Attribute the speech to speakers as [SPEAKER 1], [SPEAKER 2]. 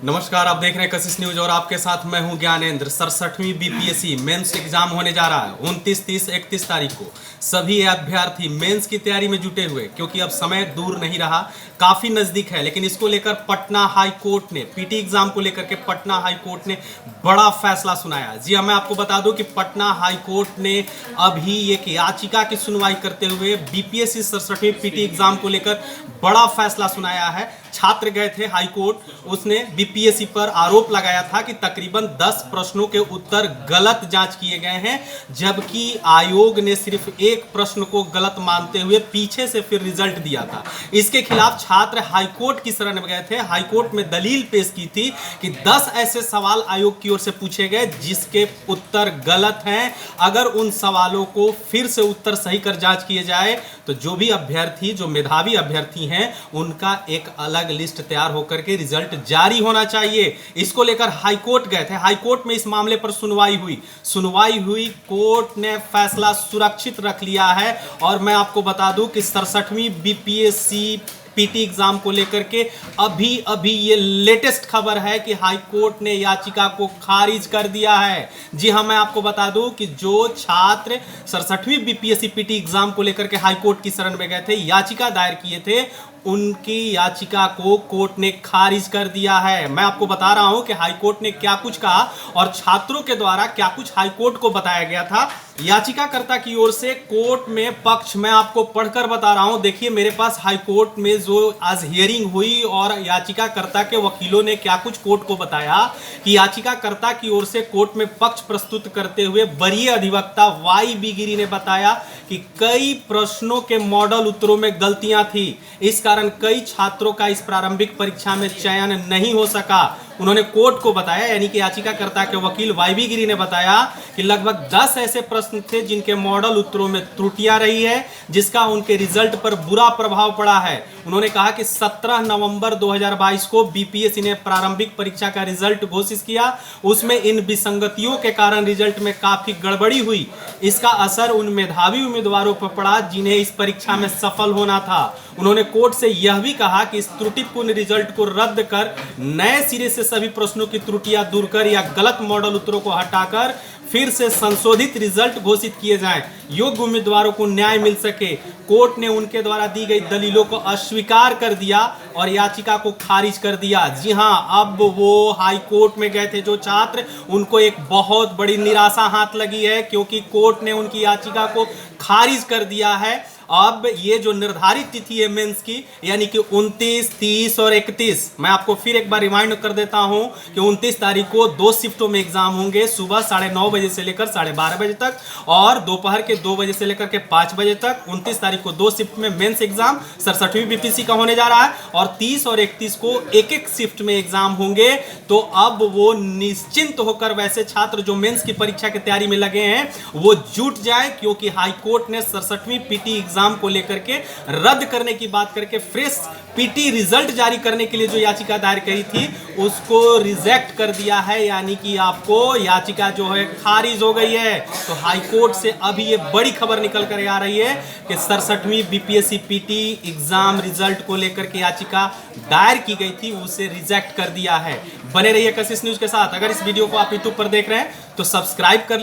[SPEAKER 1] नमस्कार, आप देख रहे हैं कशिश न्यूज और आपके साथ मैं हूं ज्ञानेंद्र। 67वीं बीपीएससी मेंस एग्जाम होने जा रहा है 29, 30, 31 तारीख को। सभी अभ्यर्थी मेंस की तैयारी में जुटे हुए, क्योंकि अब समय दूर नहीं रहा, काफी नजदीक है। लेकिन इसको लेकर पटना हाई कोर्ट ने, पीटी एग्जाम को लेकर के पटना हाई कोर्ट ने बड़ा फैसला सुनाया। जी हाँ, मैं आपको बता दूं कि पटना हाई कोर्ट ने अभी एक याचिका की सुनवाई करते हुए बीपीएससी 67वीं पीटी एग्जाम को लेकर बड़ा फैसला सुनाया है। छात्र गए थे हाई कोर्ट, उसने बीपीएससी पर आरोप लगाया था कि तकरीबन 10 प्रश्नों के उत्तर गलत जांच किए गए हैं, जबकि आयोग ने सिर्फ एक प्रश्न को गलत मानते हुए पीछे से फिर रिजल्ट दिया था। इसके खिलाफ छात्र हाई कोर्ट की शरण में गए थे। हाई कोर्ट में दलील पेश की थी कि 10 ऐसे सवाल आयोग की ओर से पूछे गए जिसके उत्तर गलत हैं। अगर उन सवालों को फिर से उत्तर सही कर जांच किए जाए तो जो भी अभ्यर्थी, जो मेधावी अभ्यर्थी हैं, उनका एक अलग लिस्ट तैयार होकर के रिजल्ट जारी होना चाहिए। इसको लेकर हाई कोर्ट गए थे। हाई कोर्ट में इस मामले पर सुनवाई हुई। कोर्ट ने फैसला सुरक्षित रख लिया है। और मैं आपको बता दूं कि 67वीं बीपीएससी पीटी एग्जाम को लेकर के अभी ये लेटेस्ट खबर है कि हाई कोर्ट ने याचिका को खारिज कर दिया है। जी हां, मैं आपको बता दूं कि जो छात्र 67वीं बीपीएससी पीटी एग्जाम को लेकर के हाई कोर्ट की शरण में गए थे, याचिका दायर किए थे, उनकी याचिका को कोर्ट ने खारिज कर दिया है। मैं आपको बता रहा हूं कि हाई कोर्ट ने क्या कुछ कहा और छात्रों के द्वारा क्या कुछ हाई कोर्ट को बताया गया था। याचिकाकर्ता की ओर से कोर्ट में पक्ष मैं आपको पढ़कर बता रहा हूं। देखिए, मेरे पास हाई कोर्ट में जो आज हियरिंग हुई और याचिकाकर्ता के वकीलों ने क्या कुछ कोर्ट को बताया कि याचिकाकर्ता की ओर से कोर्ट में पक्ष प्रस्तुत करते हुए वरीय अधिवक्ता वाई बी गिरी ने बताया कि कई प्रश्नों के मॉडल उत्तरों में गलतियां थी। इस कारण कई छात्रों का इस प्रारंभिक परीक्षा में चयन नहीं हो सका। उन्होंने कोर्ट को बताया, यानी कि याचिकाकर्ता के वकील वाईबी गिरी ने बताया कि लगभग 10 ऐसे प्रश्न थे जिनके मॉडल उत्तरों में त्रुटियां रही है, जिसका उनके रिजल्ट पर बुरा प्रभाव पड़ा है। उन्होंने कहा कि 17 नवंबर 2022 को बीपीएससी ने प्रारंभिक परीक्षा का रिजल्ट घोषित किया। उसमें इन विसंगतियों के कारण रिजल्ट में काफी गड़बड़ी हुई। इसका असर उन मेधावी उम्मीदवारों पर पड़ा जिन्हें इस परीक्षा में सफल होना था। उन्होंने कोर्ट से यह भी कहा कि इस त्रुटिपूर्ण रिजल्ट को रद्द कर नए सिरे से सभी प्रश्नों की त्रुटियां दूर कर या गलत मॉडल उत्तरों को हटाकर फिर से संशोधित रिजल्ट घोषित किए जाएं, योग्य उम्मीदवारों को न्याय मिल सके। कोर्ट ने उनके द्वारा दी गई दलीलों को अस्वीकार कर दिया और याचिका को खारिज कर दिया। जी हां, अब वो हाई कोर्ट में गए थे जो छात्र, उनको एक बहुत बड़ी निराशा हाथ लगी है, क्योंकि कोर्ट ने उनकी याचिका को खारिज कर दिया है। अब ये जो निर्धारित तिथि है मेंस की, यानी कि 29, 30 और 31, मैं आपको फिर एक बार रिमाइंड कर देता हूं कि 29 तारीख को 2 शिफ्टों में एग्जाम होंगे, सुबह 9:30 बजे से लेकर 12:30 बजे तक और दोपहर के 2 बजे से लेकर के 5 बजे तक। 29 तारीख को 2 शिफ्ट में मेंस एग्जाम 67वीं बीपीएससी का होने जा रहा है और 30 और 31 को एक शिफ्ट में एग्जाम होंगे। तो अब वो निश्चिंत होकर वैसे छात्र जो मेंस की परीक्षा की तैयारी में लगे हैं वो जुट जाए, क्योंकि हाई कोर्ट ने 67वीं पीटी एग्जाम को लेकर के रद्द करने की बात करके फ्रेश पीटी रिजल्ट जारी करने के लिए जो याचिका दायर करी थी उसको रिजेक्ट कर दिया है, यानी कि आपको याचिका जो है खारिज हो गई है। तो हाई कोर्ट से अभी ये बड़ी खबर निकल कर आ रही है कि 67वीं बीपीएससी पीटी एग्जाम रिजल्ट को लेकर के याचिका दायर की गई थी, उसे रिजेक्ट कर दिया है। बने रहिए कशिश न्यूज के साथ। अगर इस वीडियो को आप यूट्यूब पर देख रहे हैं तो सब्सक्राइब कर